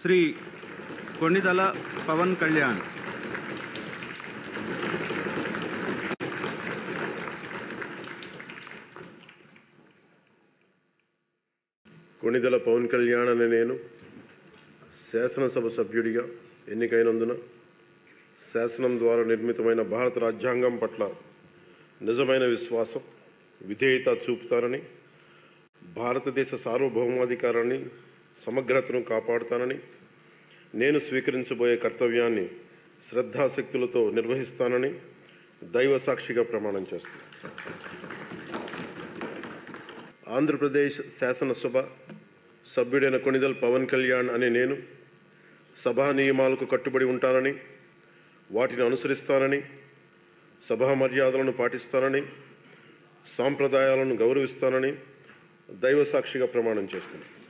శ్రీ కొణిదల పవన్ కళ్యాణ్. కొణిదల పవన్ కళ్యాణ్ అనే నేను శాసనసభ సభ్యుడిగా ఎన్నికైనందున శాసనం ద్వారా నిర్మితమైన భారత రాజ్యాంగం పట్ల నిజమైన విశ్వాసం, విధేయత చూపుతానని, భారతదేశ సార్వభౌమాధికారాన్ని, సమగ్రతను కాపాడుతానని, నేను స్వీకరించబోయే కర్తవ్యాన్ని శ్రద్ధాశక్తులతో నిర్వహిస్తానని దైవ సాక్షిగా ప్రమాణం చేస్తాను. ఆంధ్రప్రదేశ్ శాసనసభ సభ్యుడైన కొణిదల్ పవన్ కళ్యాణ్ అనే నేను సభా నియమాలకు కట్టుబడి ఉంటానని, వాటిని అనుసరిస్తానని, సభా మర్యాదలను పాటిస్తానని, సాంప్రదాయాలను గౌరవిస్తానని దైవ సాక్షిగా ప్రమాణం చేస్తున్నాను.